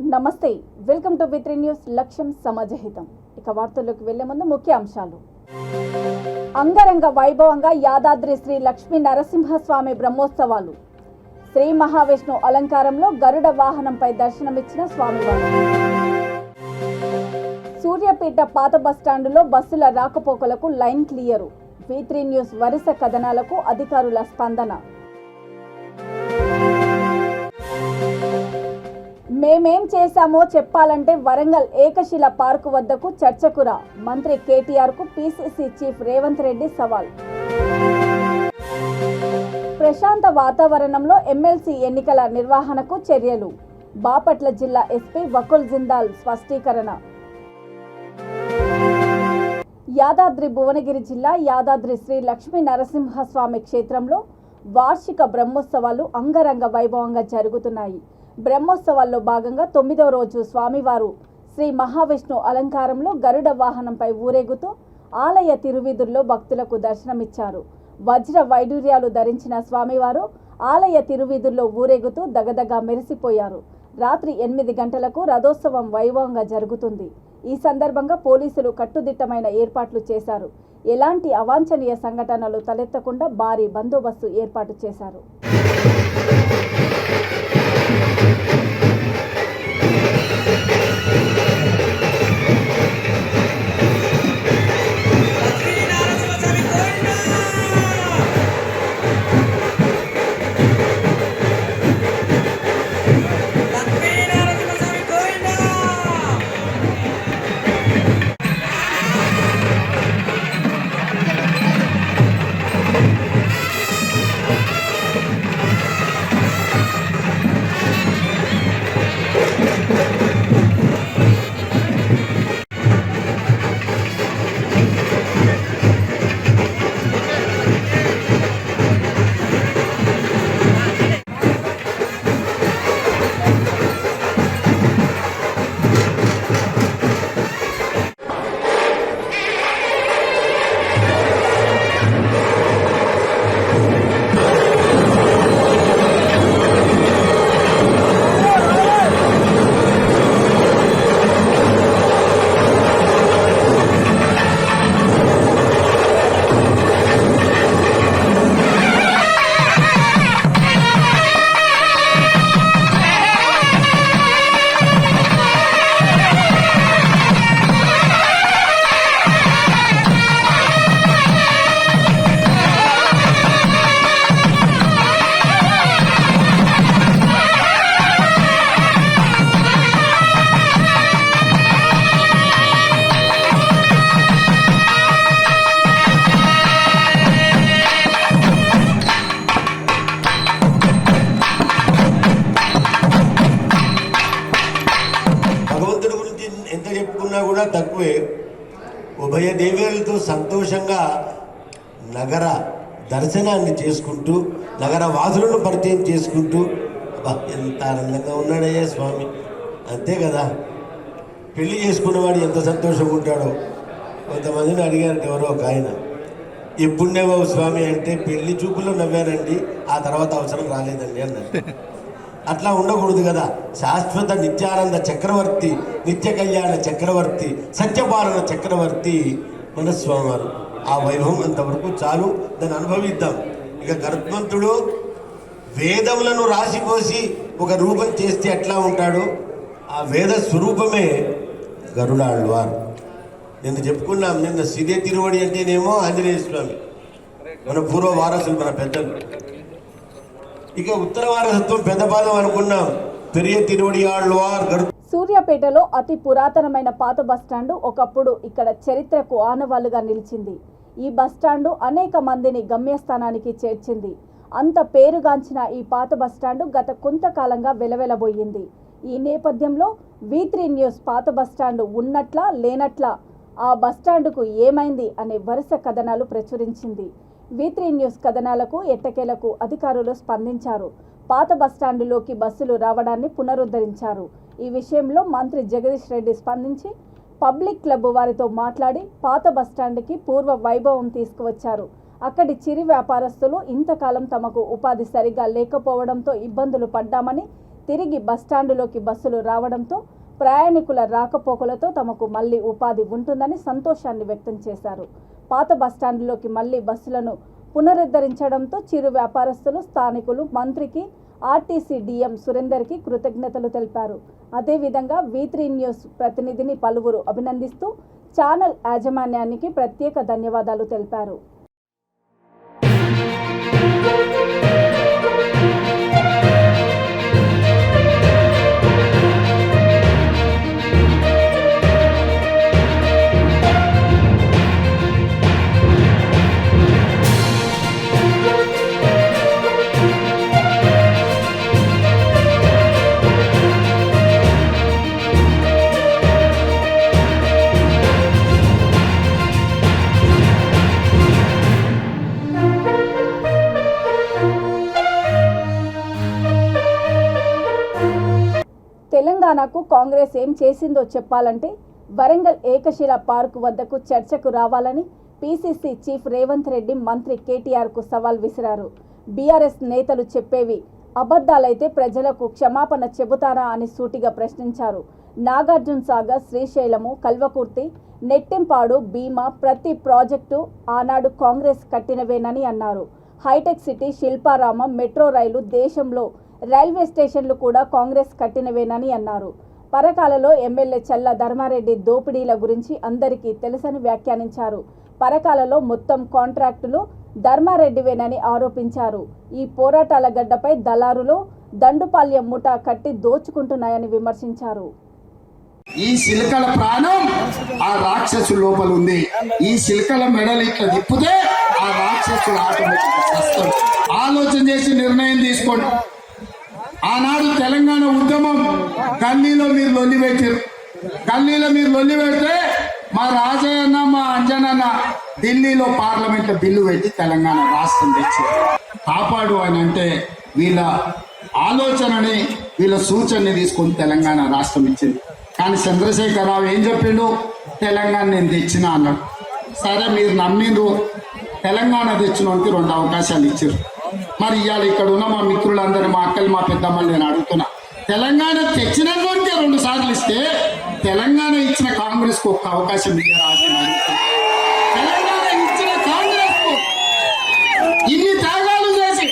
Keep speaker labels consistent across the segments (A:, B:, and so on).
A: నమస్తే, welcome to వి3 news. లక్ష్యం సమాజహితం. ఇక వార్తల్లోకి వెళ్లే ముందు ముఖ్య అంశాలు. అంగరంగ వైభవంగా యాదాద్రి శ్రీ లక్ష్మీ నరసింహస్వామి బ్రహ్మోత్సవాలు. శ్రీ మహావిష్ణు అలంకారంలో గరుడ వాహనంపై దర్శనమిచ్చిన స్వామివారు. సూర్యాపేట పాత బస్టాండులో బస్సుల రాకపోకలకు లైన్ క్లియరు. వి3 న్యూస్ వరుస కథనాలకు అధికారుల స్పందన. మేమేం చేశామో చెప్పాలంటే వరంగల్ ఏకశిల పార్కు వద్దకు చర్చకురా. మంత్రి కేటీఆర్ కు పీసీసీ చీఫ్ రేవంత్ రెడ్డి సవాల్. ప్రశాంత వాతావరణంలో ఎమ్మెల్సీ ఎన్నికల నిర్వహణకు చర్యలు. బాపట్ల జిల్లా ఎస్పీ వకుల్ జిందాల్ స్పష్టీకరణ. యాదాద్రి భువనగిరి జిల్లా యాదాద్రి శ్రీ లక్ష్మీ నరసింహస్వామి క్షేత్రంలో వార్షిక బ్రహ్మోత్సవాలు అంగరంగ వైభవంగా జరుగుతున్నాయి. బ్రహ్మోత్సవాల్లో భాగంగా 9వ రోజు స్వామివారు శ్రీ మహావిష్ణు అలంకారంలో గరుడ వాహనంపై ఊరేగుతూ ఆలయ తిరువీధుల్లో భక్తులకు దర్శనమిచ్చారు. వజ్ర వైడూర్యాలు ధరించిన స్వామివారు ఆలయ తిరువీధుల్లో ఊరేగుతూ దగదగా మెరిసిపోయారు. రాత్రి 8 గంటలకు రథోత్సవం వైభవంగా జరుగుతుంది. ఈ సందర్భంగా పోలీసులు కట్టుదిట్టమైన ఏర్పాట్లు చేశారు. ఎలాంటి అవాంఛనీయ సంఘటనలు తలెత్తకుండా భారీ బందోబస్తు ఏర్పాటు చేశారు.
B: కూడా తక్కువే. ఉభయ దేవేలతో సంతోషంగా నగర దర్శనాన్ని చేసుకుంటూ నగర వాసులను పరిచయం చేసుకుంటూ ఎంత ఆనందంగా ఉన్నాడయ్యా స్వామి. అంతే కదా, పెళ్లి చేసుకున్నవాడు ఎంత సంతోషంగా ఉంటాడో. కొంతమందిని అడిగారు ఎవరో ఒక ఆయన, ఎప్పుడునేవో స్వామి అంటే పెళ్లి చూపులో నవ్వానండి, ఆ తర్వాత అవసరం రాలేదండి అన్నారు. అట్లా ఉండకూడదు కదా. శాశ్వత నిత్యానంద చక్రవర్తి, నిత్య కళ్యాణ చక్రవర్తి, సత్యపాలన చక్రవర్తి మన స్వామివారు. ఆ వైభవం అంతవరకు చాలు, దాన్ని అనుభవిద్దాం. ఇక గరుత్మంతుడు వేదములను రాసిపోసి ఒక రూపం చేస్తే ఎట్లా ఉంటాడో ఆ వేద స్వరూపమే గరుడాళ్వారు. నిన్న చెప్పుకున్నాం, నిన్న సిదే తిరువడి అంటేనేమో ఆంజనేయ స్వామి, మన పూర్వ వారసులు, మన పెద్దలు. ఇక ఉత్తర వారసత్వం పెద్దపాదం అనుకున్నాం, పెరియ తిరువడి ఆళ్వార్.
A: సూర్యాపేటలో అతి పురాతనమైన పాత బస్టాండు ఒకప్పుడు ఇక్కడ చరిత్రకు ఆనవాళ్లుగా నిలిచింది. ఈ బస్టాండు అనేక మందిని గమ్యస్థానానికి చేర్చింది. అంత పేరుగాంచిన ఈ పాత బస్టాండు గత కొంతకాలంగా వెలవెలబోయింది. ఈ నేపథ్యంలో వి3 న్యూస్ పాత బస్టాండు ఉన్నట్లా లేనట్లా, ఆ బస్టాండుకు ఏమైంది అనే వరుస కథనాలు ప్రచురించింది. వి3 న్యూస్ కథనాలకు ఎట్టకేలకు అధికారులు స్పందించారు. పాత బస్టాండులోకి బస్సులు రావడాన్ని పునరుద్ధరించారు. ఈ విషయంలో మంత్రి జగదీష్ రెడ్డి స్పందించి పబ్లిక్ క్లబ్ వారితో మాట్లాడి పాత బస్టాండ్కి పూర్వ వైభవం తీసుకువచ్చారు. అక్కడి చిరు వ్యాపారస్తులు ఇంతకాలం తమకు ఉపాధి సరిగా లేకపోవడంతో ఇబ్బందులు పడ్డామని, తిరిగి బస్టాండులోకి బస్సులు రావడంతో ప్రయాణికుల రాకపోకలతో తమకు మళ్లీ ఉపాధి ఉంటుందని సంతోషాన్ని వ్యక్తం చేశారు. పాత బస్టాండులోకి మళ్లీ బస్సులను పునరుద్ధరించడంతో చిరు వ్యాపారస్తులు, స్థానికులు మంత్రికి, ఆర్టీసీ డీఎం సురేందర్కి కృతజ్ఞతలు తెలిపారు. అదేవిధంగా V3 న్యూస్ ప్రతినిధిని పలువురు అభినందిస్తూ ఛానల్ యాజమాన్యానికి ప్రత్యేక ధన్యవాదాలు తెలిపారు. తెలంగాణకు కాంగ్రెస్ ఏం చేసిందో చెప్పాలంటే వరంగల్ ఏకశిల పార్కు వద్దకు చర్చకు రావాలని పీసీసీ చీఫ్ రేవంత్ రెడ్డి మంత్రి కేటీఆర్కు సవాల్ విసిరారు. బీఆర్ఎస్ నేతలు చెప్పేవి అబద్ధాలైతే ప్రజలకు క్షమాపణ చెబుతారా అని సూటిగా ప్రశ్నించారు. నాగార్జున సాగర్, శ్రీశైలము, కల్వకుర్తి, నెట్టెంపాడు, భీమా ప్రతి ప్రాజెక్టు ఆనాడు కాంగ్రెస్ కట్టినవేనని అన్నారు. హైటెక్ సిటీ, శిల్పారామం, మెట్రో రైలు, దేశంలో రైల్వే స్టేషన్లు కూడా కాంగ్రెస్ కట్టినవేనని అన్నారు. పరకాలలో ఎమ్మెల్యే చల్ల ధర్మారెడ్డి దోపిడీల గురించి అందరికీ తెలుసని వ్యాఖ్యానించారు. పరకాలలో మొత్తం కాంట్రాక్టులు ధర్మారెడ్డివేనని ఆరోపించారు. ఈ పోరాటాల గడ్డపై దళారులు దండుపాల్యం ముఠా కట్టి దోచుకుంటున్నాయని విమర్శించారు.
C: ఈ శిల్కల ప్రాణం ఆ రాక్షసు లోపల ఉంది. ఈ శిల్కల మెడలు ఇట్లా తిప్పితే ఆ రాక్షసులు ఆటోమేటిక్ ఆలోచన చేసి నిర్ణయం తీసుకోండి. ఆనాడు తెలంగాణ ఉద్యమం గల్లీలో మీరు లొల్లి పెట్టారు. గల్లీలో మీరు లొల్లి పెడితే మా రాజయ్యన్న, మా అంజనన్న ఢిల్లీలో పార్లమెంట్ బిల్లు పెట్టి తెలంగాణ రాష్ట్రం తెచ్చారు. కాపాడు అని అంటే వీళ్ళ ఆలోచనని, వీళ్ళ సూచనని తీసుకొని తెలంగాణ రాష్ట్రం ఇచ్చింది. కానీ చంద్రశేఖరరావు ఏం చెప్పిండు? తెలంగాణ నేను తెచ్చినా అన్నాడు. సరే, మీరు నమ్మిండ్రు. తెలంగాణ తెచ్చినోనికి 2 అవకాశాలు ఇచ్చారు. మరి ఇవాళ ఇక్కడ ఉన్న మా మిత్రులందరూ, మా అక్కలు, మా పెద్దమ్మలు నేను అడుగుతున్నా, తెలంగాణ తెచ్చినటువంటి 2 సార్లు ఇస్తే తెలంగాణ ఇచ్చిన కాంగ్రెస్ కు 1 అవకాశం ఇయ్యరాదు. తెలంగాణ ఇచ్చిన కాంగ్రెస్ కు ఇన్ని త్యాగాలు చేసి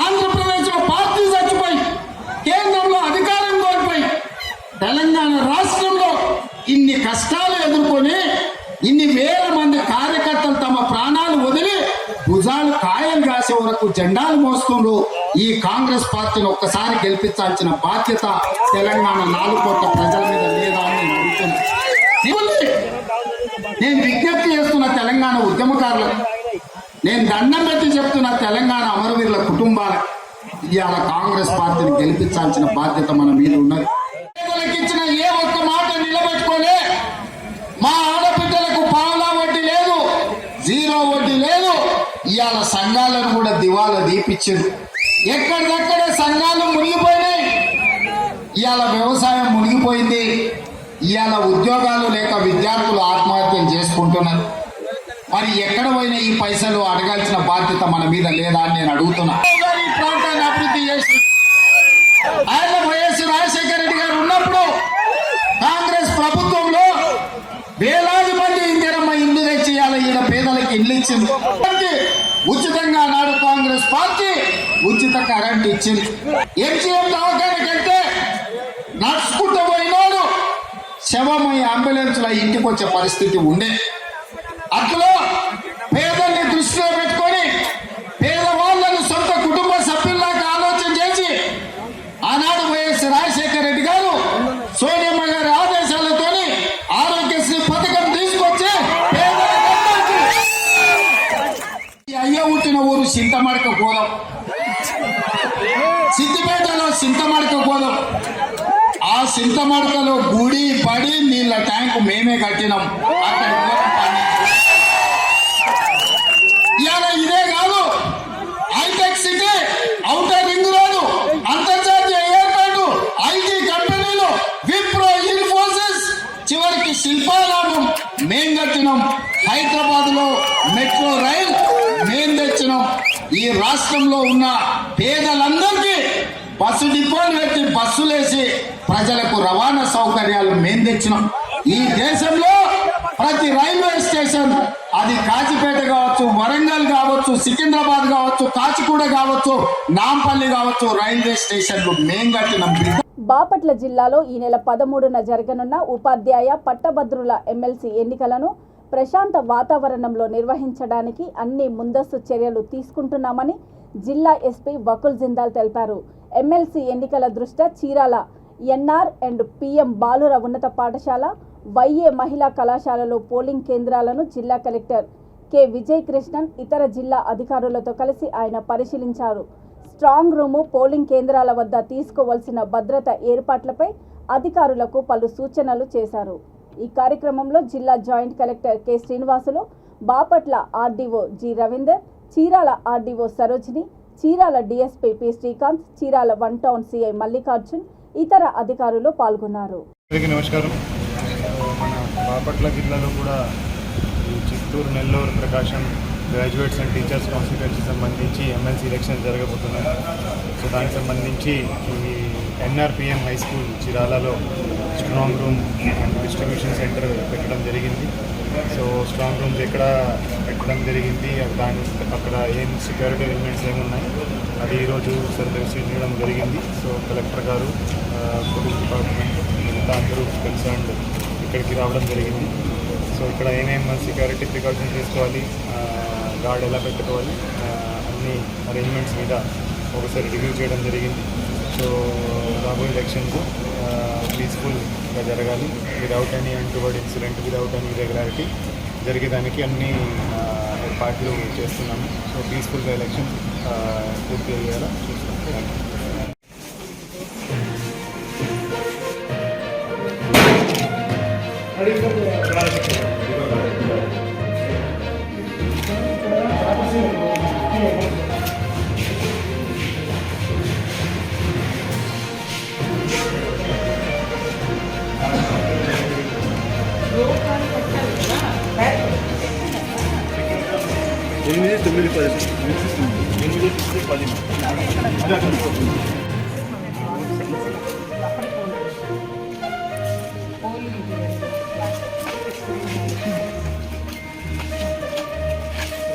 C: ఆంధ్రప్రదేశ్ లో పార్టీ చచ్చిపోయి కేంద్రంలో అధికారం కోల్పోయి తెలంగాణ రాష్ట్రంలో ఇన్ని కష్టాలు ఎదుర్కొని ఇన్ని వేల మంది కార్యకర్తలు తమ ప్రాణాలు వదిలి భుజాలు కాయలు కాసే వరకు జెండాలు మోస్తుండ్రు. ఈ కాంగ్రెస్ పార్టీని ఒక్కసారి గెలిపించాల్సిన బాధ్యత తెలంగాణ 4 కోట్ల ప్రజల మీద లేదా అని నేను అడుగుతున్నాను. నేను విజ్ఞప్తి చేస్తున్న తెలంగాణ ఉద్యమకారులకు, నేను దండం పెట్టి చెప్తున్న తెలంగాణ అమరవీరుల కుటుంబాలకు, ఇవాళ కాంగ్రెస్ పార్టీని గెలిపించాల్సిన బాధ్యత మన మీద ఉన్నది. ఇచ్చిన ఏ ఒక్క మాట నిలబెట్టుకోలే. మా ఆడపిల్లలకు పావలా వడ్డీ లేదు, 0 వడ్డీ లేదు. ఇవాళ సంఘాలను కూడా దివాలా దీపించింది. ఎక్కడిదక్కడే సంఘాలు మునిగిపోయినాయి. ఇవాళ వ్యవసాయం మునిగిపోయింది. ఇవాళ ఉద్యోగాలు లేక విద్యార్థులు ఆత్మహత్యలు చేసుకుంటున్నారు. మరి ఎక్కడ పోయినా ఈ పైసలు అడగాల్సిన బాధ్యత మన మీద లేదా అని నేను అడుగుతున్నా. ఈ ప్రాంతాన్ని అభివృద్ధి చేసి ఆయన వైఎస్ రాజశేఖర రెడ్డి గారు ఉన్నప్పుడు కాంగ్రెస్ ప్రభుత్వంలో వేలాది మంది ఇందిరమ్మ ఇల్లు తెచ్చి ఈయన పేదలకు ఇల్లు ఇచ్చింది. ఉచితంగా నాడు కాంగ్రెస్ పార్టీ ఉచిత కరెంట్ ఇచ్చింది. ఎంసీఎం దవాఖానకి వెళ్తే నడుచుకుంటూ పోయినాడు శవమై అంబులెన్స్ లో ఇంటికి వచ్చే పరిస్థితి ఉండే. అట్లా పేదల్ని దృష్టిలో పెట్టుకొని పేదవాళ్లను సొంత కుటుంబ సభ్యుల్లాగా ఆలోచన చేసి ఆనాడు వైఎస్ రాజశేఖర రెడ్డి గారు సోనియమ్మ గారి ఆదేశాలతోని ఆరోగ్యశ్రీ పథకం తీసుకొచ్చి అయ్య పుట్టిన ఊరు చింతమడక గోదాం, సిద్దిపేటలో చింతమడక గోదాం. ఆ చింతమడకలో గుడి పడి నీళ్ళ ట్యాంకు మేమే కట్టినాం. అక్కడ ఇదే కాదు, hi tech city, outer ring road, అంతర్జాతీయ ఎయిర్పోర్టు, ఐటీ కంపెనీలు, విప్రో, ఇన్ఫోసిస్, చివరికి శిల్పారామం మేం కట్టినాం. హైదరాబాద్ లో మెట్రో రైల్ మేం తెచ్చినాం. ఈ రాష్ట్రంలో ఉన్న పేదలందరికీ బస్సు డిపోలు పెట్టి బస్సులేసి ప్రజలకు రవాణా సౌకర్యాలు మేం తెచ్చినాం. ఈ దేశంలో ప్రతి రైల్వే స్టేషన్, అది కాచిపేట కావచ్చు, వరంగల్ కావచ్చు, సికింద్రాబాద్ కావచ్చు, కాచిగూడ కావచ్చు, నాంపల్లి కావచ్చు, రైల్వే స్టేషన్లు మేం కట్టినాం.
A: బాపట్ల జిల్లాలో ఈ నెల 13న జరగనున్న ఉపాధ్యాయ పట్టభద్రుల ఎమ్మెల్సీ ఎన్నికలను ప్రశాంత వాతావరణంలో నిర్వహించడానికి అన్ని ముందస్తు చర్యలు తీసుకుంటున్నామని జిల్లా ఎస్పీ వకుల్ జిందాల్ తెలిపారు. ఎమ్మెల్సీ ఎన్నికల దృష్ట్యా చీరాల ఎన్ఆర్ అండ్ పిఎం బాలుర ఉన్నత పాఠశాల, వైఏ మహిళా కళాశాలలో పోలింగ్ కేంద్రాలను జిల్లా కలెక్టర్ కె విజయ్ కృష్ణన్ ఇతర జిల్లా అధికారులతో కలిసి ఆయన పరిశీలించారు. స్ట్రాంగ్ రూము, పోలింగ్ కేంద్రాల వద్ద తీసుకోవాల్సిన భద్రత ఏర్పాట్లపై అధికారులకు పలు సూచనలు చేశారు. ఈ కార్యక్రమంలో జిల్లా joint collector K Srinivasulu, Bapatla RDO G Ravinder, Chirala RDO Sarojini, Chirala DSP P Srikanth, Chirala 1 town CI Mallikarjun, ఇతర అధికారులు పాల్గొన్నారు.
D: నమస్కారం. మన బాపట్ల జిల్లాలో కూడా Chittoor, Nellore, Prakasam graduates and teachers constituency సంబంధించి ఎమ్మెల్సీ ఎలక్షన్ జరగబోతున్నాయి. సో దానికి సంబంధించి ఈ ఎన్ఆర్పిఎం హై స్కూల్ చీరాలలో strong room and distribution centre పెట్టడం జరిగింది. సో స్ట్రాంగ్ రూమ్స్ ఎక్కడ పెట్టడం జరిగింది, అక్కడ ఏం సెక్యూరిటీ ఎలిమెంట్స్ ఏమున్నాయి, అది ఈరోజు పరిశీలించడం జరిగింది. సో కలెక్టర్ గారు, పోలీస్ డిపార్ట్మెంట్, మిగతా అందరూ కన్సర్న్డ్ ఇక్కడికి రావడం జరిగింది. సో ఇక్కడ ఏమేమి సెక్యూరిటీ ప్రికాషన్స్ తీసుకోవాలి, గార్డ్ ఎలా పెట్టుకోవాలి, అన్ని అరేంజ్మెంట్స్ మీద ఒకసారి రివ్యూ చేయడం జరిగింది. సో రాబోయే ఎలక్షన్స్ పీస్ఫుల్గా జరగాలి, without any untoward incident, without any irregularity జరిగేదానికి అన్ని ఏర్పాట్లు చేస్తున్నాము. సో పీస్ఫుల్గా ఎలక్షన్ పూర్తి అయ్యేలా చూస్తున్నాం.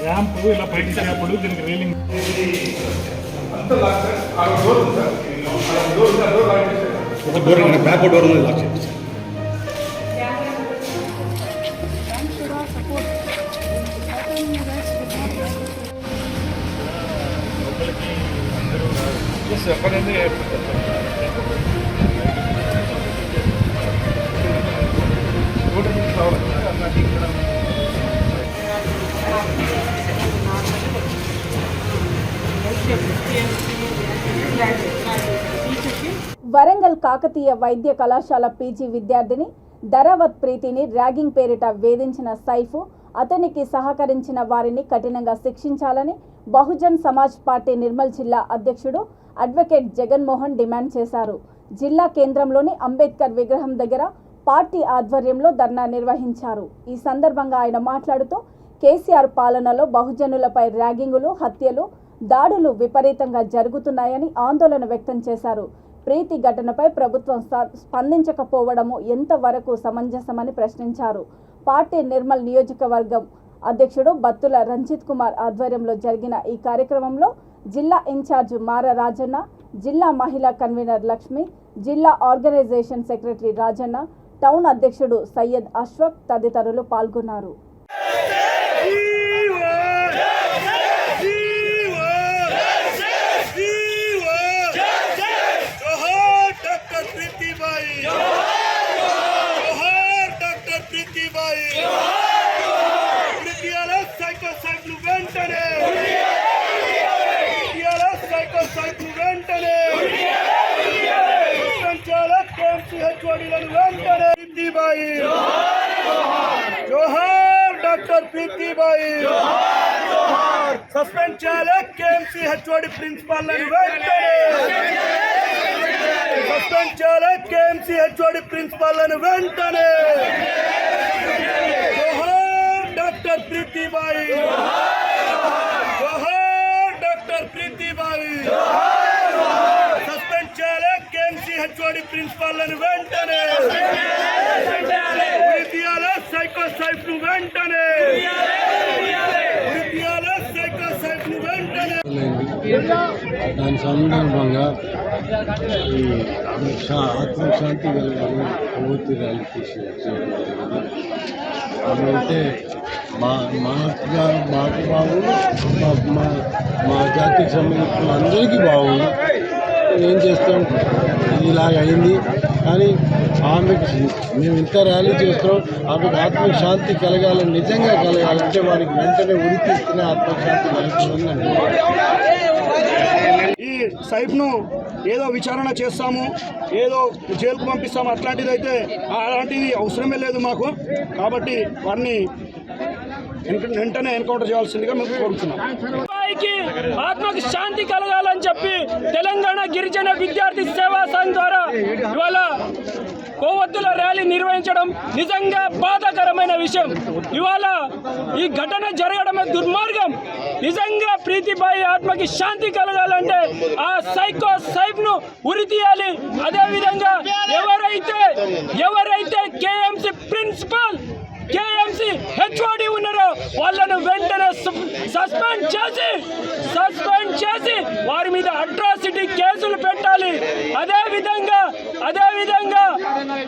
E: ర్యాంపు ఇలా పైకి చేసినప్పుడు దీనికి రైలింగ్ బ్యాక్ డోర్ లాక్ చేయండి. ఎక్కడైనా
A: వరంగల్ కాకతీయ వైద్య కళాశాల పీజీ విద్యార్థిని ధరావత్ ప్రీతిని ర్యాగింగ్ పేరిట వేధించిన సైఫు, అతనికి సహకరించిన వారిని కఠినంగా శిక్షించాలని బహుజన్ సమాజ్ పార్టీ నిర్మల్ జిల్లా అధ్యక్షుడు అడ్వకేట్ జగన్మోహన్ డిమాండ్ చేశారు. జిల్లా కేంద్రంలోని అంబేద్కర్ విగ్రహం దగ్గర పార్టీ ఆధ్వర్యంలో ధర్నా నిర్వహించారు. ఈ సందర్భంగా ఆయన మాట్లాడుతూ కేసీఆర్ పాలనలో బహుజనులపై ర్యాగింగులు, హత్యలు, దాడులు విపరీతంగా జరుగుతున్నాయని ఆందోళన వ్యక్తం చేశారు. ప్రీతి ఘటనపై ప్రభుత్వం స్పందించకపోవడము ఎంతవరకు సమంజసమని ప్రశ్నించారు. పార్టీ నిర్మల్ నియోజకవర్గం అధ్యక్షుడు బత్తుల రంజిత్ కుమార్ ఆధ్వర్యంలో జరిగిన ఈ కార్యక్రమంలో జిల్లా ఇన్ఛార్జ్ మార రాజన్న, జిల్లా మహిళా కన్వీనర్ లక్ష్మి, జిల్లా ఆర్గనైజేషన్ సెక్రటరీ రాజన్న, టౌన్ అధ్యక్షుడు సయ్యద్ అష్రఫ్ తదితరులు పాల్గొన్నారు.
F: जोहार डॉक्टर प्रीति बाई, सस्पेंड చేయాలి కేఎంసీ హెచ్ఓడి ప్రిన్సిపల్ ని వెంటనే, సస్పెండ్ చేయాలి కేఎంసీ హెచ్ఓడి ప్రిన్సిపల్ ని వెంటనే. जोहार डॉक्टर प्रीति बाई, जोहार doctor Preeti Bai, suspend HOD ప్రిన్సిపాల్లను వెంటనే ఉరితీయాల సైకో సైఫ్ ను వెంటనే ఉరితీయాల సైకో సైఫ్ ను వెంటనే.
G: దాని సందర్భంగా ఈ ఆత్మశాంతి కలిగిన కొవ్వొత్తి ర్యాలీ అయితే మాకు బాగుంది, మా జాతికి సంబంధించిన అందరికీ బాగుంది. ఏం చేస్తాం, ఇలాగ అయింది. కానీ ఆమెకు మేము ఇంత ర్యాలీ చేస్తున్నాం, ఆమెకు ఆత్మశాంతి కలగాలని, నిజంగా కలగాలంటే వారికి వెంటనే ఉరి తీసుకునే ఆత్మశాంతి కలుగుతుందని.
F: ఈ సైఫ్ను ఏదో విచారణ చేస్తాము, ఏదో జైలుకు పంపిస్తాము, అలాంటిది అవసరమే లేదు మాకు. కాబట్టి వారిని వెంటనే ఎన్కౌంటర్ చేయాల్సిందిగా మేము కోరుతున్నాం.
H: ఆత్మకు శాంతి కలగాలని చెప్పి తెలంగాణ గిరిజన విద్యార్థి సేవా సంఘం ద్వారా ఇవాళ కొవ్వొత్తుల ర్యాలీ నిర్వహించడం నిజంగా బాధాకరమైన విషయం. ఇవాళ ఈ ఘటన జరగడమే దుర్మార్గం. నిజంగా ప్రీతిబాయి ఆత్మకి శాంతి కలగాలంటే ఆ సైకో సైఫ్ ను ఉరి తీయాలి. అదేవిధంగా ఎవరైతే కేఎంసీ ప్రిన్సిపల్, కేఎంసీ హెచ్ఓడి ఉన్నారో వాళ్ళను వెంటనే సస్పెండ్ చేసి వారి మీద అట్రాసిటీ కేసులు పెట్టాలి. అదేవిధంగా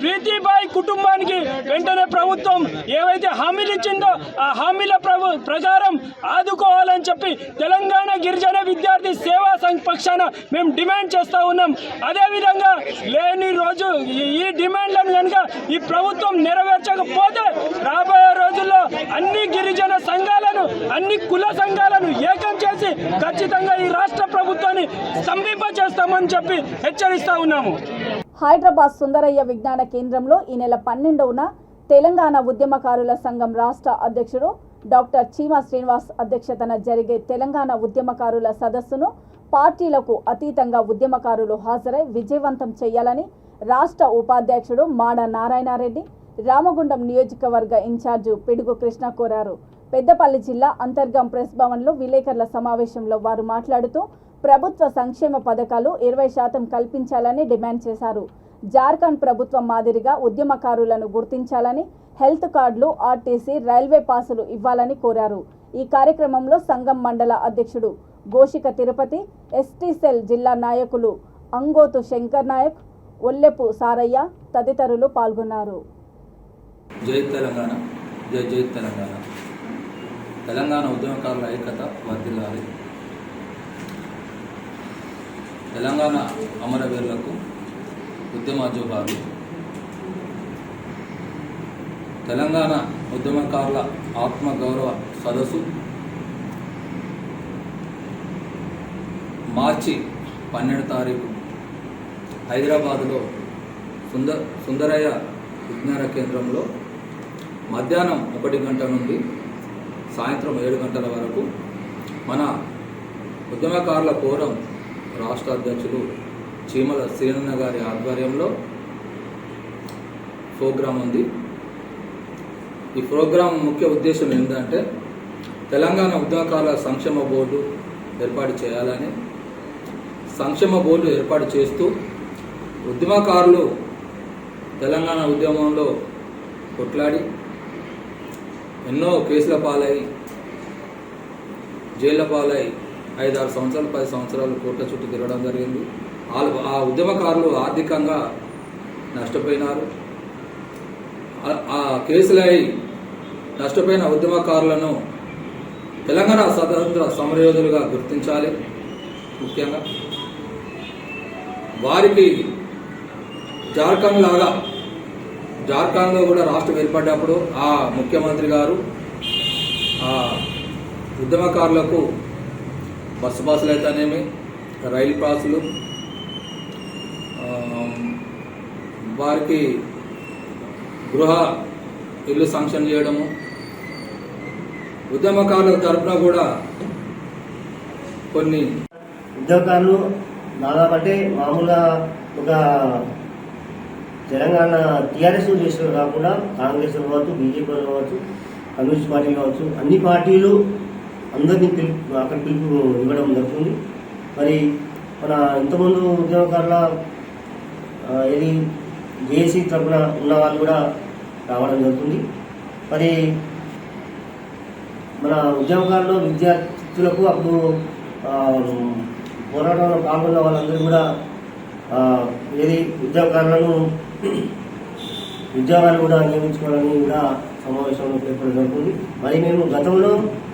H: ప్రీతిబాయి కుటుంబానికి వెంటనే ప్రభుత్వం ఏవైతే హామీలు ఇచ్చిందో ఆ హామీల ప్రకారం ఆదుకోవాలని చెప్పి తెలంగాణ గిరిజన విద్యార్థి సేవా సంఘ్ పక్షాన మేము డిమాండ్ చేస్తూ ఉన్నాం. అదేవిధంగా లేని రోజు ఈ డిమాండ్లను కనుక ఈ ప్రభుత్వం నెరవేర్చకపోతే రాబోయే రోజుల్లో అన్ని గిరిజన సంఘాలను, అన్ని కుల సంఘాలను ఏకం చేసి ఖచ్చితంగా ఈ రాష్ట్ర ప్రభుత్వాన్ని స్తంభింపచేస్తామని చెప్పి హెచ్చరిస్తా ఉన్నాము.
A: హైదరాబాద్ సుందరయ్య విజ్ఞాన కేంద్రంలో ఈ నెల 12న తెలంగాణ ఉద్యమకారుల సంఘం రాష్ట్ర అధ్యక్షుడు డాక్టర్ చీమా శ్రీనివాస్ అధ్యక్షతన జరిగే తెలంగాణ ఉద్యమకారుల సదస్సును పార్టీలకు అతీతంగా ఉద్యమకారులు హాజరై విజయవంతం చేయాలని రాష్ట్ర ఉపాధ్యక్షుడు మాడ నారాయణరెడ్డి, రామగుండం నియోజకవర్గ ఇన్ఛార్జు పిడుగు కృష్ణ కోరారు. పెద్దపల్లి జిల్లా అంతర్గం ప్రెస్ భవన్లో విలేకరుల సమావేశంలో వారు మాట్లాడుతూ ప్రభుత్వ సంక్షేమ పథకాలు 20% కల్పించాలని డిమాండ్ చేశారు. జార్ఖండ్ ప్రభుత్వం మాదిరిగా ఉద్యమకారులను గుర్తించాలని, హెల్త్ కార్డులు, ఆర్టీసీ, రైల్వే పాసులు ఇవ్వాలని కోరారు. ఈ కార్యక్రమంలో సంఘం మండల అధ్యక్షుడు గోషిక తిరుపతి, ఎస్టీ సెల్ జిల్లా నాయకులు అంగోతు శంకర్ నాయక్, ఒల్లెపు సారయ్య తదితరులు పాల్గొన్నారు.
I: జై తెలంగాణ, జై జై తెలంగాణ. తెలంగాణ ఉద్యమకారుల ఐక్యత వర్ధిల్లాలి. తెలంగాణ అమరవీరులకు, ఉద్యమోద్యోగాలు, తెలంగాణ ఉద్యమకారుల ఆత్మగౌరవ సదస్సు మార్చి 12వ తారీఖు హైదరాబాదులో సుందరయ్య విజ్ఞాన కేంద్రంలో మధ్యాహ్నం 1 గంట నుండి సాయంత్రం 7 గంటల వరకు మన ఉద్యమకారుల ఫోరం రాష్ట్ర అధ్యక్షులు చీమల శ్రీనన్న గారి ఆధ్వర్యంలో ప్రోగ్రాం ఉంది. ఈ ప్రోగ్రాం ముఖ్య ఉద్దేశం ఏంటంటే తెలంగాణ ఉద్యమకారుల సంక్షేమ బోర్డు ఏర్పాటు చేయాలని, సంక్షేమ బోర్డు ఏర్పాటు చేస్తూ ఉద్యమకారులు తెలంగాణ ఉద్యమంలో కొట్లాడి ఎన్నో కేసుల పాలై, జైళ్ళ పాలై 5-6 సంవత్సరాలు 10 సంవత్సరాలు కోర్టుల చుట్టూ తిరగడం జరిగింది. ఆ ఉద్యమకారులు ఆర్థికంగా నష్టపోయినారు. ఆ కేసులై నష్టపోయిన ఉద్యమకారులను తెలంగాణ స్వతంత్ర సమరయోధులుగా గుర్తించాలి. ముఖ్యంగా వారికి జార్ఖండ్లో కూడా రాష్ట్రం ఏర్పడ్డప్పుడు ఆ ముఖ్యమంత్రి గారు ఆ ఉద్యమకారులకు బస్సు పాసులు అయితేనేమి, రైలు పాసులు, వారికి గృహ ఇల్లు శాంక్షన్ చేయడము, ఉద్యమకారుల తరఫున కూడా కొన్ని
J: ఉద్యోగాలు దాదాపు మామూలుగా ఒక తెలంగాణ టీఆర్ఎస్ చేసిన కాకుండా కాంగ్రెస్ కావచ్చు, బీజేపీ కావచ్చు, కమ్యూనిస్ట్ పార్టీ కావచ్చు, అన్ని పార్టీలు అందరినీ అక్కడ పిలుపు ఇవ్వడం జరుగుతుంది. మరి మన ఇంతకుముందు ఉద్యమకారుల ఇది జేఏసీ తరఫున ఉన్న వాళ్ళు కూడా రావడం జరుగుతుంది. మరి మన ఉద్యమకారులు విద్యార్థులకు అప్పుడు పోరాటంలో పాల్గొన్న వాళ్ళందరూ కూడా ఏది ఉద్యోగాలను ఉద్యోగాలు కూడా నియమించుకోవాలని కూడా సమావేశంలో పేర్కొనడం జరుగుతుంది. మరి మేము గతంలో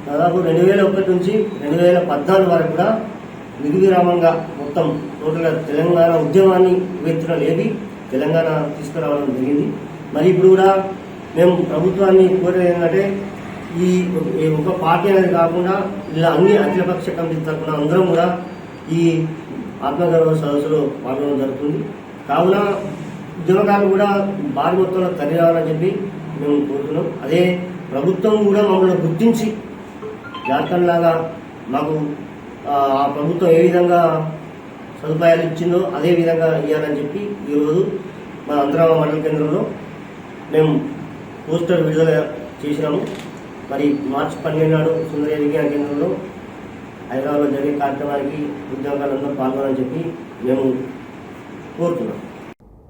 J: దాదాపు 2001 నుంచి 2014 వరకు కూడా నిర్విరామంగా మొత్తం టోటల్గా తెలంగాణ ఉద్యమాన్ని ఉవ్వెత్తున లేపి తెలంగాణ తీసుకురావడం జరిగింది. మరి ఇప్పుడు కూడా మేము ప్రభుత్వాన్ని కోరేది ఏంటంటే ఈ ఒక పార్టీ అనేది కాకుండా ఇలా అన్ని అఖిలపక్ష కమిటీ తరఫున అందరం కూడా ఈ ఆత్మగౌరవ సదస్సులో పాల్గొనడం జరుగుతుంది. కావున ఉద్యోగాలు కూడా భారీ మొత్తంలో తరలి రావాలని చెప్పి మేము కోరుతున్నాం. అదే ప్రభుత్వం కూడా మమ్మల్ని గుర్తించి జార్ఖండ్ లాగా మాకు ఆ ప్రభుత్వం ఏ విధంగా సదుపాయాలు ఇచ్చిందో అదే విధంగా ఇవ్వాలని చెప్పి ఈరోజు మా అంతరామ మండల కేంద్రంలో మేము పోస్టర్ విడుదల చేసినాము. మరి మార్చి 12 నాడు సుందరయ్య విజ్ఞాన కేంద్రంలో హైదరాబాద్లో జరిగే కార్యక్రమానికి ఉద్యోగాలందరూ పాల్గొనాలని చెప్పి మేము కోరుతున్నాం.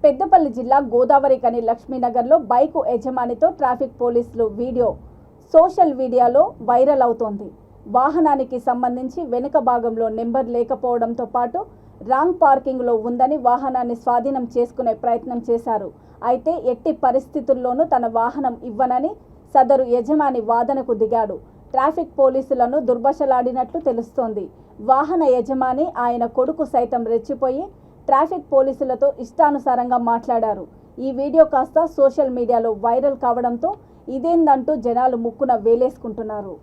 A: పెద్దపల్లి జిల్లా గోదావరి కని లక్ష్మీనగర్లో బైకు యజమానితో ట్రాఫిక్ పోలీసులు వీడియో సోషల్ మీడియాలో వైరల్ అవుతోంది. వాహనానికి సంబంధించి వెనుక భాగంలో నెంబర్ లేకపోవడంతో పాటు రాంగ్ పార్కింగ్లో ఉందని వాహనాన్ని స్వాధీనం చేసుకునే ప్రయత్నం చేశారు. అయితే ఎట్టి పరిస్థితుల్లోనూ తన వాహనం ఇవ్వనని సదరు యజమాని వాదనకు దిగాడు. ట్రాఫిక్ పోలీసులను దుర్భాషలాడినట్లు తెలుస్తోంది. వాహన యజమాని ఆయన కొడుకు సైతం రెచ్చిపోయి ట్రాఫిక్ పోలీసులతో ఇష్టానుసారంగా మాట్లాడారు. ఈ వీడియో కాస్త సోషల్ మీడియాలో వైరల్ కావడంతో ఇదేందంటూ జనాలు ముక్కున వేలేసుకుంటున్నారు.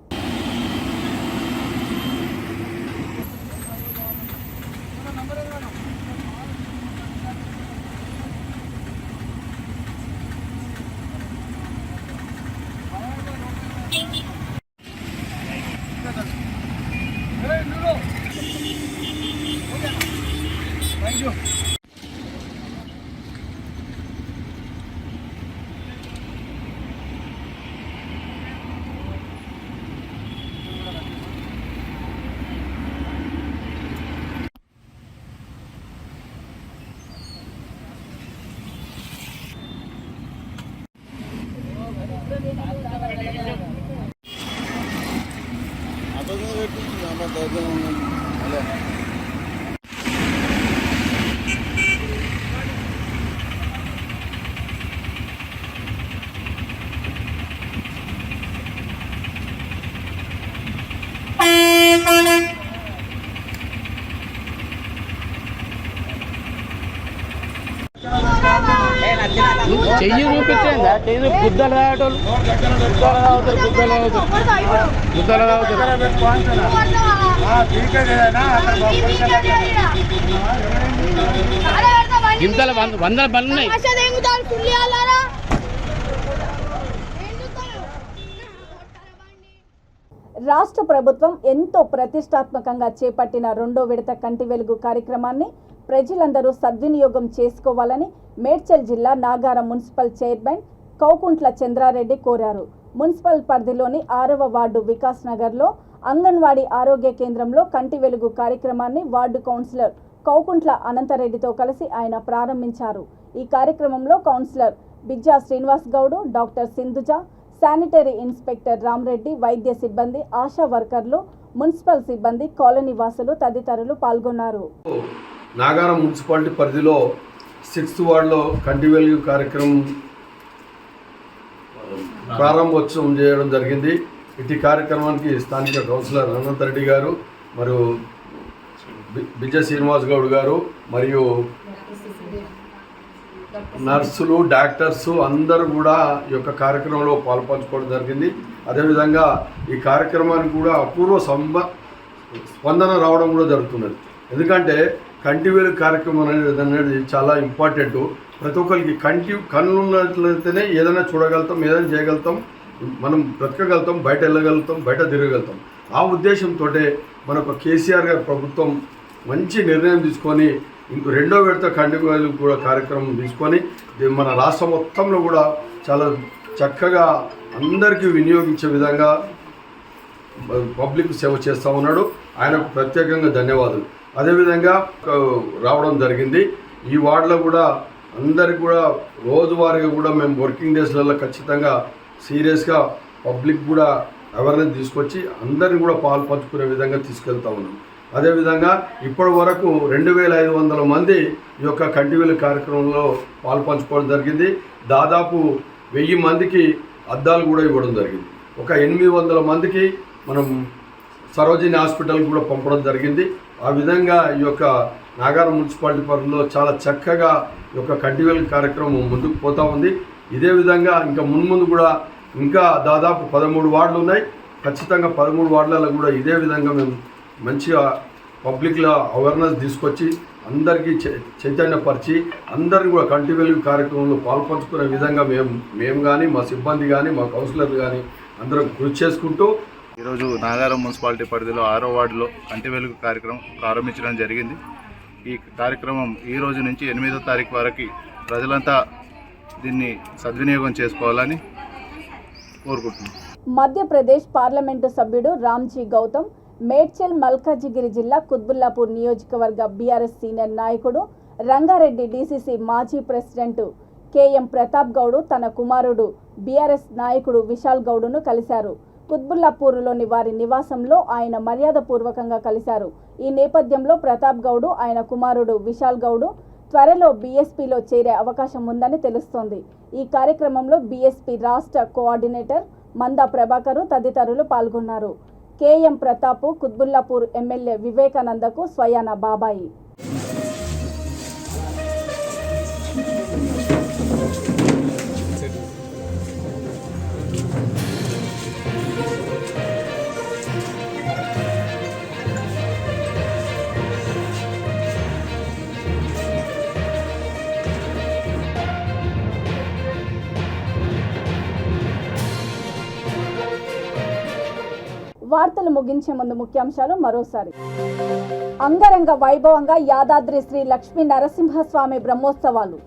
E: చెయ్యి చూపించండి, చెయ్యి గుద్దలు తాగటోళ్ళు గుద్దలు తాగుతారు. ఇంతలో 100 బండ్లు ఉన్నాయి.
A: రాష్ట్ర ప్రభుత్వం ఎంతో ప్రతిష్టాత్మకంగా చేపట్టిన 2వ విడత కంటి వెలుగు కార్యక్రమాన్ని ప్రజలందరూ సద్వినియోగం చేసుకోవాలని మేడ్చల్ జిల్లా నాగారం మున్సిపల్ చైర్మన్ కౌకుంట్ల చంద్రారెడ్డి కోరారు. మున్సిపల్ పరిధిలోని 6వ వార్డు వికాస్ నగర్లో అంగన్వాడీ ఆరోగ్య కేంద్రంలో కంటి వెలుగు కార్యక్రమాన్ని వార్డు కౌన్సిలర్ కౌకుంట్ల అనంతరెడ్డితో కలిసి ఆయన ప్రారంభించారు. ఈ కార్యక్రమంలో councillor Bijja Srinivas Goud, doctor Sindhuja, sanitary inspector Ramreddy, వైద్య సిబ్బంది, ఆశా వర్కర్లు, మున్సిపల్ సిబ్బంది, కాలనీ వాసులు తదితరులు పాల్గొన్నారు.
K: నాగారం మున్సిపాలిటీ పరిధిలో 6th వార్డులో కంటి వెలుగు కార్యక్రమం ప్రారంభోత్సవం చేయడం జరిగింది. ఇటు కార్యక్రమానికి స్థానిక కౌన్సిలర్ అనంతరెడ్డి గారు, మరియు బిజ్జ శ్రీనివాస్ గౌడ్ గారు, మరియు నర్సులు, డాక్టర్స్ అందరూ కూడా ఈ యొక్క కార్యక్రమంలో పాల్పంచుకోవడం జరిగింది. అదేవిధంగా ఈ కార్యక్రమానికి కూడా అపూర్వ స్పందన రావడం కూడా జరుగుతున్నది. ఎందుకంటే కంటి వెలుగు కార్యక్రమం అనేది చాలా ఇంపార్టెంట్. ప్రతి ఒక్కరికి కళ్ళు ఉన్నట్లయితేనే ఏదైనా చూడగలుగుతాం, ఏదైనా చేయగలుగుతాం, మనం బ్రతకగలుగుతాం, బయట వెళ్ళగలుగుతాం, బయట తిరగలుగుతాం. ఆ ఉద్దేశంతో మనకు కేసీఆర్ గారి ప్రభుత్వం మంచి నిర్ణయం తీసుకొని 2వ విడత కంటి వెలుగు కూడా కార్యక్రమం తీసుకొని మన రాష్ట్రం మొత్తంలో కూడా చాలా చక్కగా అందరికీ వినియోగించే విధంగా పబ్లిక్ సేవ చేస్తూ ఉన్నాడు. ఆయనకు ప్రత్యేకంగా ధన్యవాదాలు. అదేవిధంగా రావడం జరిగింది. ఈ వార్డులో కూడా అందరికి కూడా రోజువారీగా కూడా మేము వర్కింగ్ డేస్లలో ఖచ్చితంగా సీరియస్గా పబ్లిక్ కూడా అవేర్నెస్ తీసుకొచ్చి అందరిని కూడా పాలు పంచుకునే విధంగా తీసుకెళ్తా ఉన్నాం. అదేవిధంగా ఇప్పటి వరకు 2500 మంది ఈ యొక్క కంటి వెలుగు కార్యక్రమంలో పాలు పంచుకోవడం జరిగింది. దాదాపు 1000 మందికి అద్దాలు కూడా ఇవ్వడం జరిగింది. ఒక 800 మందికి మనం సరోజిని హాస్పిటల్ కూడా పంపడం జరిగింది. ఆ విధంగా ఈ యొక్క నాగారం మున్సిపాలిటీ పరిధిలో చాలా చక్కగా ఈ యొక్క కంటి వెలుగు కార్యక్రమం ముందుకు పోతూ ఉంది. ఇదే విధంగా ఇంకా మున్ముందు కూడా ఇంకా దాదాపు 13 వార్డులు ఉన్నాయి. ఖచ్చితంగా 13 వార్డులలో కూడా ఇదే విధంగా మేము మంచిగా పబ్లిక్లో అవేర్నెస్ తీసుకొచ్చి అందరికీ చైతన్యపరిచి అందరినీ కూడా కంటి వెలుగు కార్యక్రమంలో పాల్పంచుకునే విధంగా మేము కానీ మా సిబ్బంది కానీ మా కౌన్సిలర్లు కానీ అందరం కృషి చేసుకుంటూ
D: ఈరోజు నాగారం మున్సిపాలిటీ పరిధిలో 6వ వార్డులో కంటి వెలుగు కార్యక్రమం ప్రారంభించడం జరిగింది. ఈ కార్యక్రమం ఈ రోజు నుంచి 8వ తారీఖు వరకు ప్రజలంతా దీన్ని సద్వినియోగం చేసుకోవాలని కోరుకుంటున్నాం.
A: మధ్యప్రదేశ్ పార్లమెంటు సభ్యుడు రామ్జీ గౌతమ్ మేడ్చల్ మల్కాజిగిరి జిల్లా కుత్బుల్లాపూర్ నియోజకవర్గ బీఆర్ఎస్ సీనియర్ నాయకుడు, రంగారెడ్డి డీసీసీ మాజీ ప్రెసిడెంట్ కేఎం ప్రతాప్ గౌడ్ తన కుమారుడు బీఆర్ఎస్ నాయకుడు విశాల్ గౌడ్ను కలిశారు. కుత్బుల్లాపూర్లోని వారి నివాసంలో ఆయన మర్యాదపూర్వకంగా కలిశారు. ఈ నేపథ్యంలో ప్రతాప్ గౌడ్ ఆయన కుమారుడు విశాల్ గౌడ్ త్వరలో బీఎస్పీలో చేరే అవకాశం ఉందని తెలుస్తోంది. ఈ కార్యక్రమంలో బీఎస్పీ రాష్ట్ర కోఆర్డినేటర్ మందా ప్రభాకర్ తదితరులు పాల్గొన్నారు. కేఎం ప్రతాప్ కుత్బుల్లాపూర్ ఎమ్మెల్యే వివేకానందకు స్వయాన బాబాయి. వార్తలు ముగించే ముందు ముఖ్యాంశాలు మరోసారి. అంగరంగ వైభవంగా యాదాద్రి శ్రీ లక్ష్మీ నరసింహస్వామి బ్రహ్మోత్సవాలు.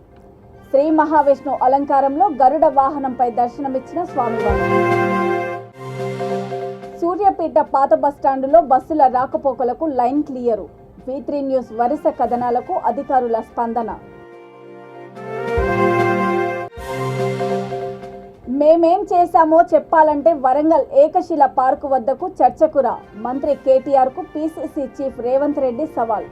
A: శ్రీ మహావిష్ణు అలంకారంలో గరుడ వాహనంపై దర్శనమిచ్చిన స్వామివారు. సూర్యాపేట పాత బస్టాండులో బస్సుల రాకపోకలకు లైన్ క్లియరు. V3 న్యూస్ వరుస కథనాలకు అధికారుల స్పందన. మేమేం చేశామో చెప్పాలంటే వరంగల్ ఏకశిల పార్కు వద్దకు చర్చకురా. మంత్రి కేటీఆర్కు పీసీసీ చీఫ్ రేవంత్ రెడ్డి సవాల్.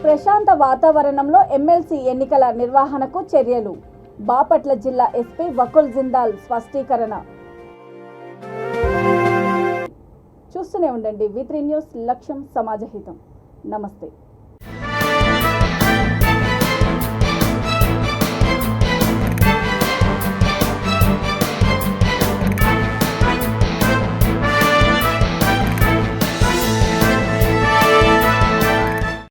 A: ప్రశాంత వాతావరణంలో ఎమ్మెల్సీ ఎన్నికల నిర్వహణకు చర్యలు. బాపట్ల జిల్లా ఎస్పీ వకుల్ జిందాల్ స్పష్టీకరణ. చూస్తూనే ఉండండి V3 న్యూస్, లక్ష్యం సమాజహితం. నమస్తే.